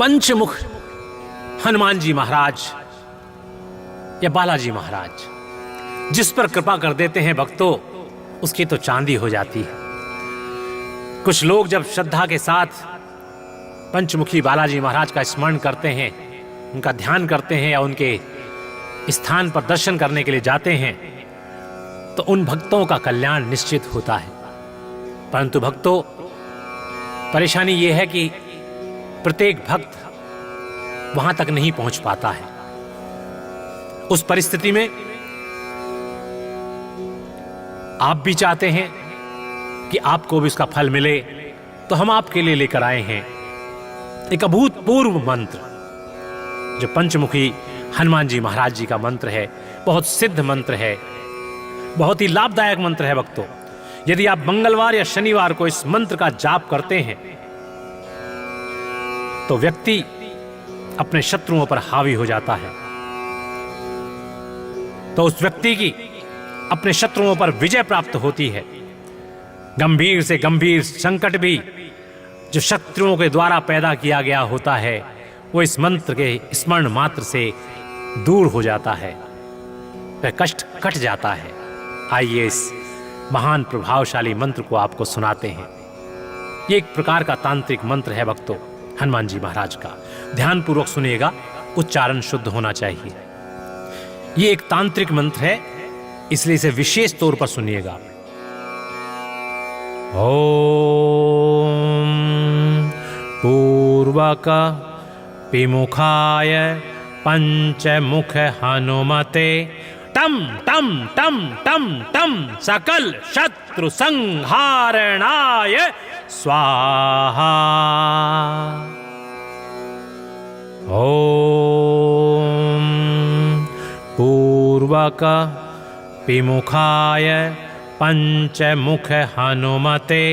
पंचमुख हनुमान जी महाराज या बालाजी महाराज जिस पर कृपा कर देते हैं भक्तों, उसकी तो चांदी हो जाती है। कुछ लोग जब श्रद्धा के साथ पंचमुखी बालाजी महाराज का स्मरण करते हैं, उनका ध्यान करते हैं या उनके स्थान पर दर्शन करने के लिए जाते हैं, तो उन भक्तों का कल्याण निश्चित होता है। परंतु भक्तों, परेशानी यह है कि प्रत्येक भक्त वहां तक नहीं पहुंच पाता है। उस परिस्थिति में आप भी चाहते हैं कि आपको भी उसका फल मिले, तो हम आपके लिए लेकर आए हैं एक अभूतपूर्व मंत्र, जो पंचमुखी हनुमान जी महाराज जी का मंत्र है। बहुत सिद्ध मंत्र है, बहुत ही लाभदायक मंत्र है भक्तों। यदि आप मंगलवार या शनिवार को इस मंत्र का जाप करते हैं तो व्यक्ति अपने शत्रुओं पर हावी हो जाता है, तो उस व्यक्ति की अपने शत्रुओं पर विजय प्राप्त होती है। गंभीर से गंभीर संकट भी जो शत्रुओं के द्वारा पैदा किया गया होता है, वो इस मंत्र के स्मरण मात्र से दूर हो जाता है, वह कष्ट कट जाता है। आइए इस महान प्रभावशाली मंत्र को आपको सुनाते हैं। ये एक प्रकार का तांत्रिक मंत्र है भक्तों, हनुमान जी महाराज का। ध्यानपूर्वक सुनिएगा, उच्चारण शुद्ध होना चाहिए। ये एक तांत्रिक मंत्र है, इसलिए इसे विशेष तौर पर सुनिएगा। ओम पूर्वक विमुखाय पंचमुख हनुमते टम टम टम टम टम सकल शत्रु संहारणाय स्वाहा। ओम पूर्वक विमुखाय पंचमुख हनुमते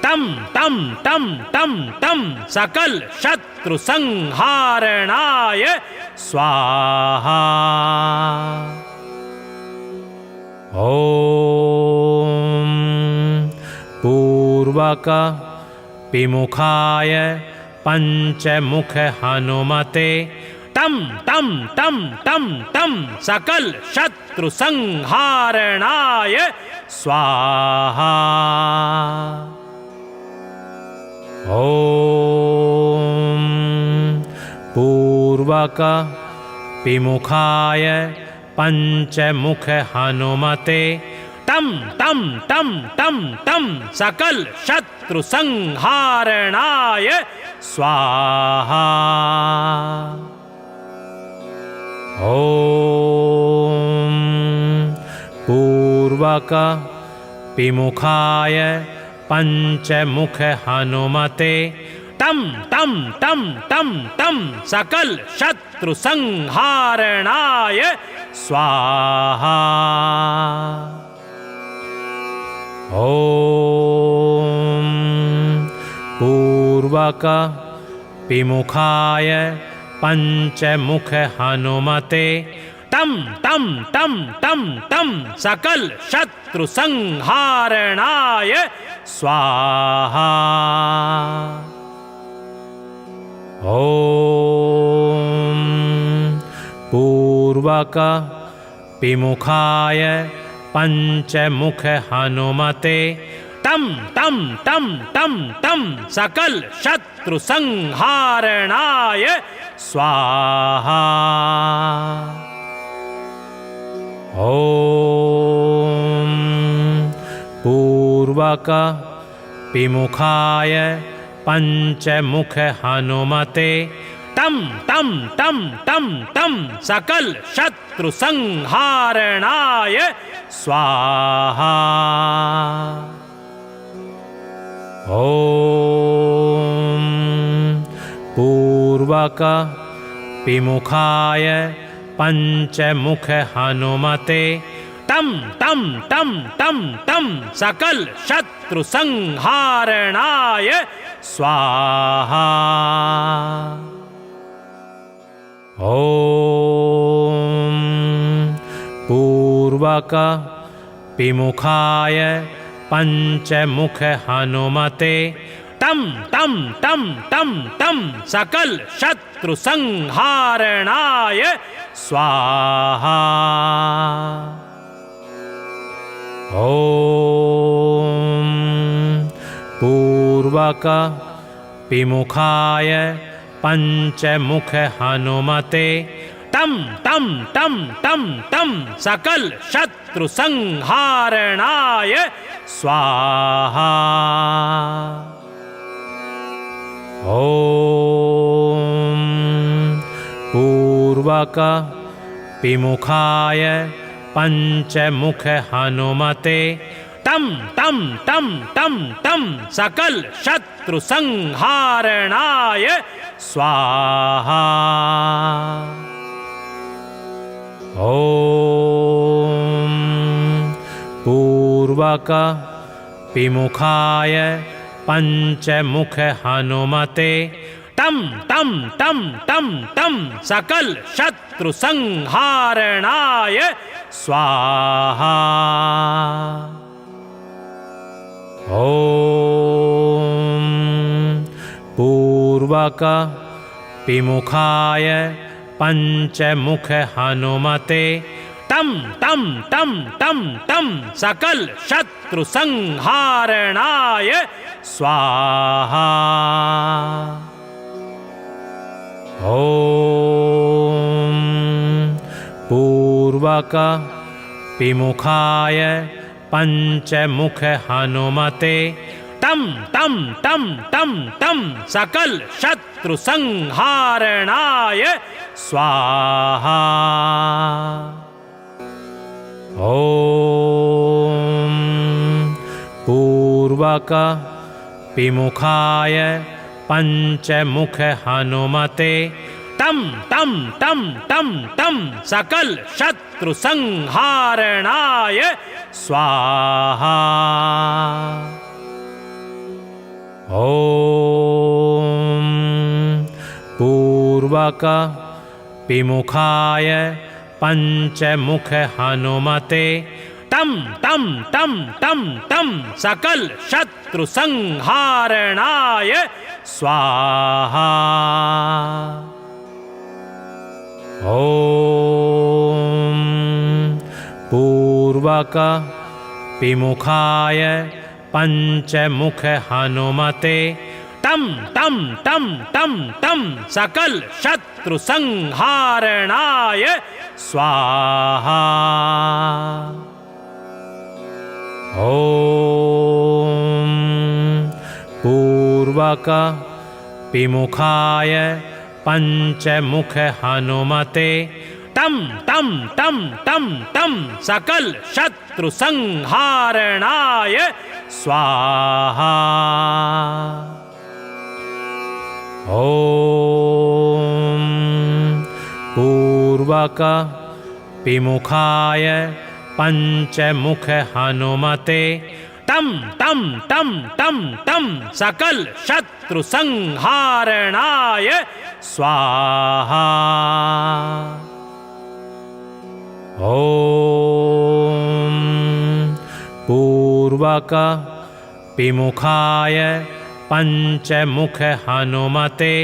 टम टम टम टम टम सकल शत्रु संहारणाय स्वाहा। ओम पूर्वक विमुखाय पंचमुख हनुमते टम टम टम टम टम सकल शत्रु संहारणाय स्वाहा। ओम पूर्वक विमुखाय पंचमुख हनुमते टम टम टम टम टम सकल शत्रु संहारणाय स्वाहा। ओम पूर्वक विमुखाय पंचमुख हनुमते टम टम टम टम टम सकल शत्रु संहारणाय स्वाहा। ओम पूर्वक विमुखाय पंचमुख हनुमते टम टम टम टम टम सकल शत्रु संहारणाय स्वाहा। ओम पूर्वक विमुखाय पंचमुख हनुमते टम टम टम टम टम सकल शत्रु संहारणाय स्वाहा। ओम पूर्वक विमुखाय पंचमुख हनुमते टम टम टम टम टम सकल शत्रु संहारणाय स्वाहा। ओम पूर्वक विमुखाय पंचमुख हनुमते टम टम टम टम टम सकल शत्रु संहारणाय स्वाहा। ओम पूर्वक विमुखाय पंचमुख हनुमते टम टम टम टम टम सकल शत्रु संहारणाय स्वाहा। ओम पूर्वक विमुखाय पंचमुख हनुमते टम टम टम टम टम सकल शत्रु संहारणाय स्वाहा। ओम पूर्वक विमुखाय पंचमुख हनुमते टम टम टम टम टम सकल शत्रु संहारणाय स्वाहा। ओम पूर्वक विमुखाय पंचमुख हनुमते टम टम टम टम टम सकल शत्रु संहारणाय स्वाहा। ओम पूर्वक विमुखाय पंचमुख हनुमते टम टम टम टम टम सकल शत्रु संहारणाय स्वाहा। ओम पूर्वक विमुखाय पंचमुख हनुमते टम टम टम टम टम सकल शत्रु संहारणाय स्वाहा। ओम पूर्वक विमुखाय पंचमुख हनुमते टम टम टम टम टम सकल शत्रु संहारणाय स्वाहा। ओम पूर्वक विमुखाय पंचमुख हनुमते टम टम टम टम टम सकल शत्रु संहारणाय स्वाहा। ओम पूर्वक विमुखाय पंचमुख हनुमते टम टम टम टम टम सकल शत्रु संहारणाय स्वाहा। ओम पूर्वक विमुखाय पंचमुख हनुमते टम टम टम टम टम सकल शत्रु संहारणाय स्वाहा। ओम पूर्वक विमुखाय पंचमुख हनुमते टम टम टम टम टम सकल शत्रु संहारणाय स्वाहा। ओम पूर्वक विमुखाय पंचमुख हनुमते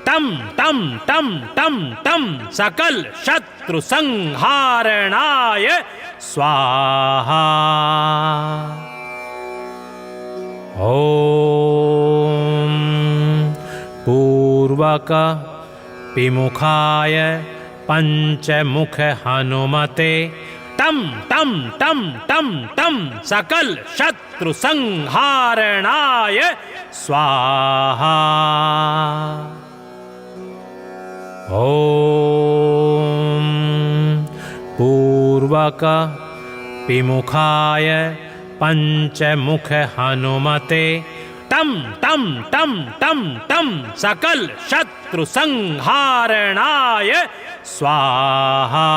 टम टम टम टम टम सकल शत्रु संहारणाय स्वाहा। ओम पूर्वक विमुखाय पंचमुख हनुमते टम टम टम टम टम सकल शत्रु संहारणाय स्वाहा। ओम पूर्वक विमुखाय पंचमुख हनुमते टम टम टम टम टम सकल शत्रु संहारणाय स्वाहा।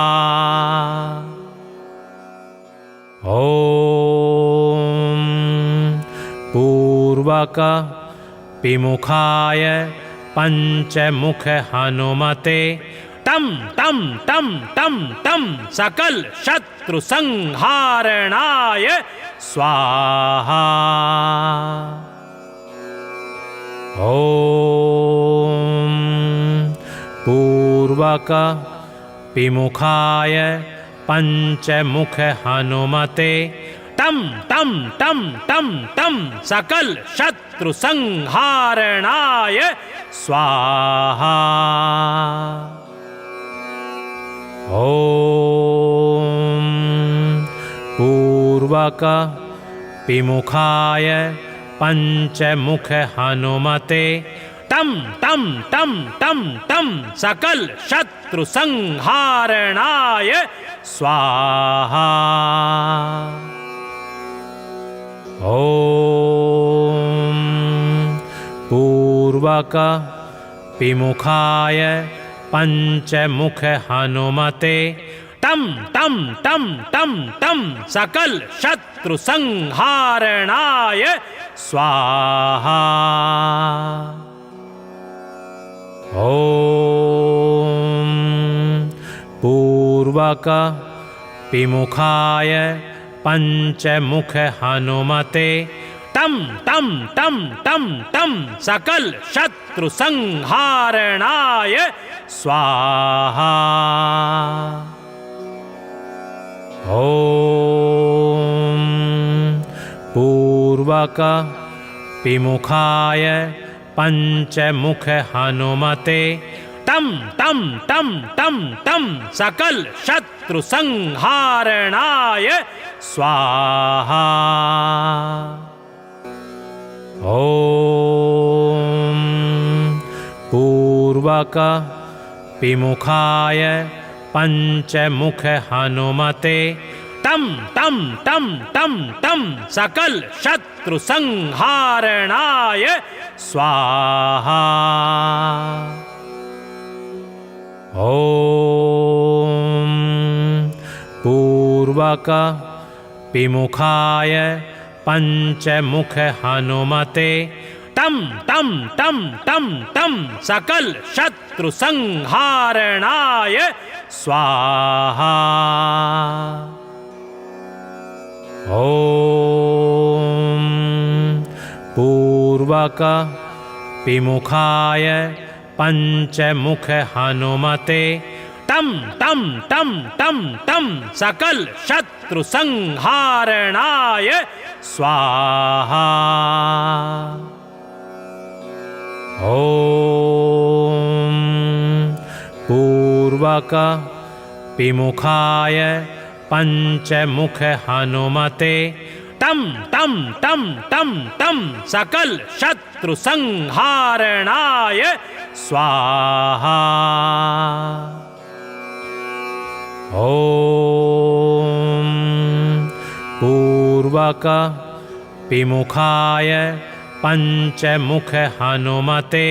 ओम पूर्वक विमुखाय पंचमुख हनुमते टम टम टम टम टम सकल शत्रु संहारणाय स्वाहा। ॐ पूर्वक विमुखाय पंचमुख हनुमते तं तं तं तं तं सकल शत्रु संहारणाय स्वाहा। ॐ पूर्वक विमुखाय पंचमुख हनुमते तं तं तं तं तं सकल शत्रु संहारणाय स्वाहा। ॐ पूर्वक विमुखाय पंचमुख हनुमते तं तं तं तं तं सकल शत्रु संहारणाय स्वाहा। ॐ पूर्वक विमुखाय पंचमुख हनुमते तं तं तं तं तं सकल शत्रु संहारणाय स्वाहा। ॐ पूर्वक विमुखाय पंचमुख हनुमते तं तं तं तं तं सकल शत्रु संहारणाय स्वाहा। ॐ पूर्वक विमुखाय पंचमुख हनुमते तं तं तं तं तं सकल शत्रु संहारणाय स्वाहा। ॐ पूर्वक विमुखाय पंचमुख हनुमते तं तं तं तं तं सकल शत्रु संहारणाय स्वाहा। ॐ पूर्वक विमुखाय पंचमुख हनुमते तं तं तं तं तं सकल शत्रु संहारणाय स्वाहा। ॐ पूर्वक विमुखाय पंचमुख हनुमते तं तं तं तं तं सकल शत्रु संहारणाय स्वाहा। ॐ पूर्वक विमुखाय पंचमुख हनुमते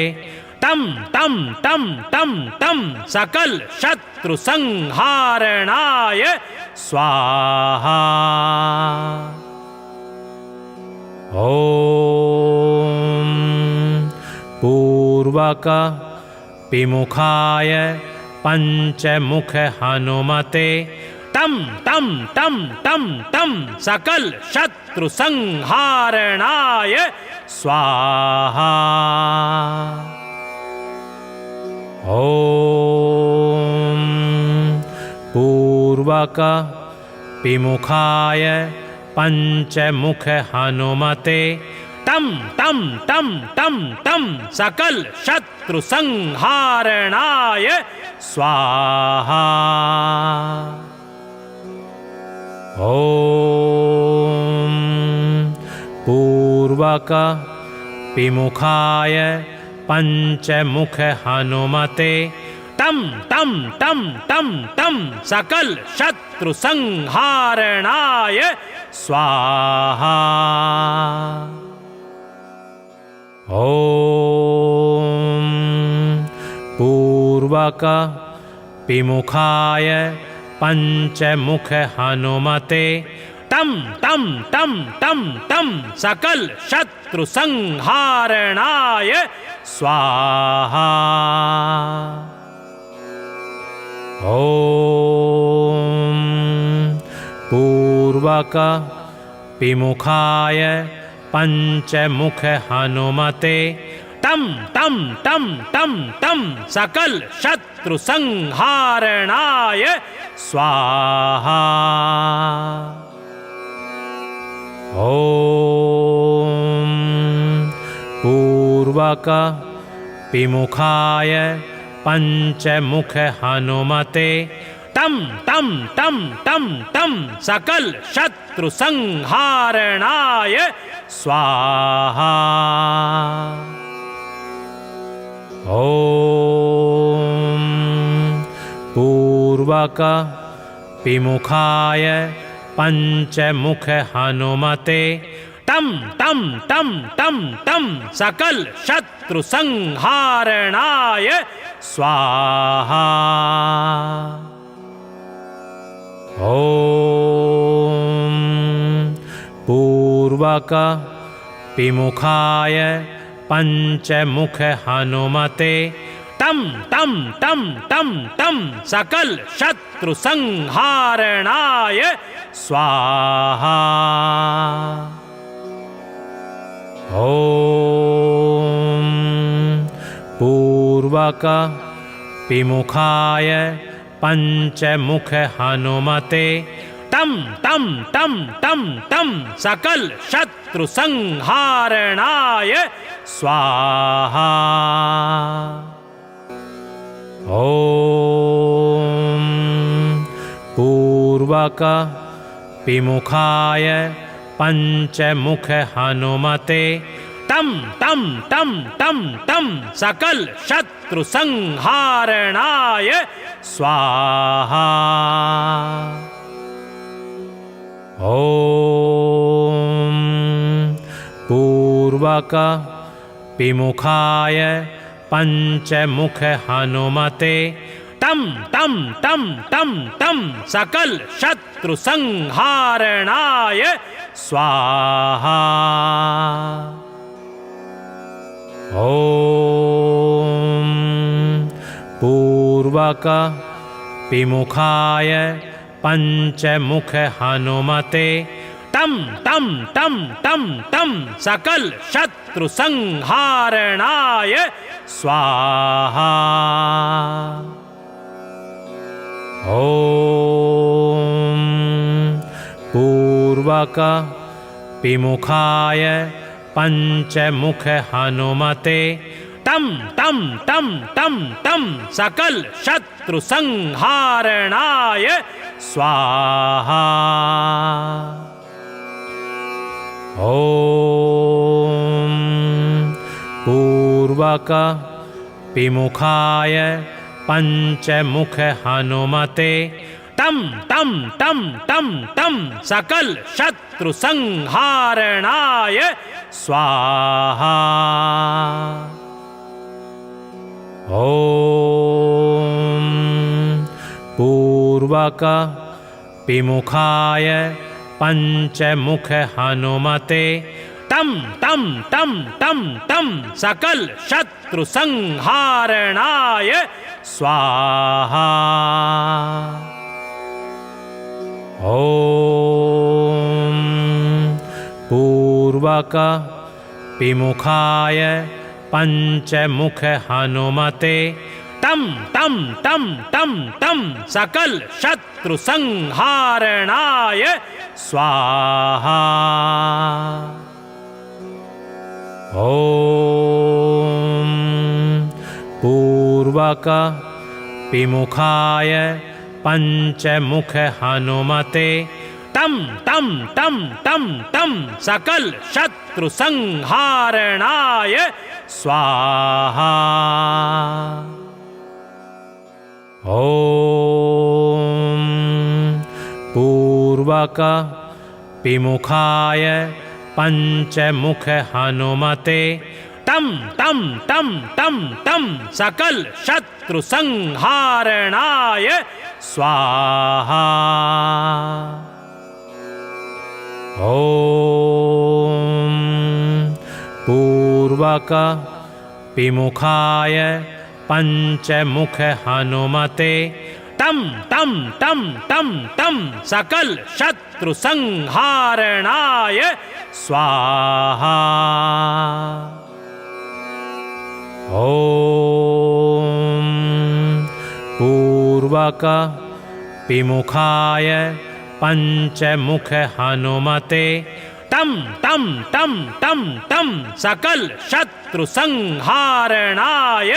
तं तं तं तं तं सकल शत्रु संहारणाय स्वाहा। ॐ पूर्वक विमुखाय पंचमुख हनुमते तं तं तं तं तं सकल शत्रु संहारणाय स्वाहा। ॐ पूर्वक विमुखाय पंचमुख हनुमते तं तं तं तं तं सकल शत्रु संहारणाय स्वाहा। ॐ पूर्वक विमुखाय पंचमुख हनुमते तं तं तं तं तं सकल शत्रु संहारणाय स्वाहा। ॐ पूर्वक विमुखाय पंचमुख हनुमते तं तं तं तं तं सकल शत्रु संहारणाय स्वाहा। ॐ पूर्वक विमुखाय पंचमुख हनुमते टम टम टम टम टम सकल शत्रु संहारणाय स्वाहा। ओम पूर्वक विमुखाय पंचमुख हनुमते टम टम टम टम टम सकल शत्रु संहारणाय स्वाहा। ओम पूर्वक विमुखाय पंचमुख हनुमते टम टम टम टम टम सकल शत्रु संहारणाय स्वाहा। ओम पूर्वक विमुखाय पंचमुख हनुमते टम टम टम टम टम सकल शत्रु संहारणाय स्वाहा। ओम पूर्वक विमुखाय पंचमुख हनुमते टम टम टम टम टम सकल शत्रु संहारणाय स्वाहा। ओम पूर्वक विमुखाय पंचमुख हनुमते टम टम टम टम टम सकल शत्रु संहारणाय स्वाहा। ओम पूर्वक विमुखाय पंचमुख हनुमते टम टम टम टम टम सकल शत्रु संहारणाय स्वाहा। ओम पूर्वक विमुखाय पंचमुख हनुमते टम टम टम टम टम सकल शत्रु संहारणाय स्वाहा। ओम पूर्वक विमुखाय पंचमुख हनुमते टम टम टम टम टम सकल शत्रु संहारणाय स्वाहा। ओम पूर्वक विमुखाय पंचमुख हनुमते टम टम टम टम टम सकल शत्रु संहारणाय स्वाहा। ओम पूर्वक विमुखाय पंचमुख हनुमते टम टम टम टम टम सकल शत्रु संहारणाय स्वाहा। ओम पूर्वक विमुखाय पंचमुख हनुमते टम टम टम टम टम सकल शत्रु संहारणाय स्वाहा। ओम पूर्वक विमुखाय पंचमुख हनुमते टम टम टम टम टम सकल शत्रु संहारणाय स्वाहा। ओम पूर्वक विमुखाय पंचमुख हनुमते टम टम टम टम टम सकल शत्रु संहारणाय स्वाहा। ओम पूर्वक विमुखाय पंचमुख हनुमते टम टम टम टम टम सकल शत्रु संहारणाय स्वाहा। ओम पूर्वक विमुखाय पंचमुख हनुमते टम टम टम टम टम सकल शत्रु संहारणाय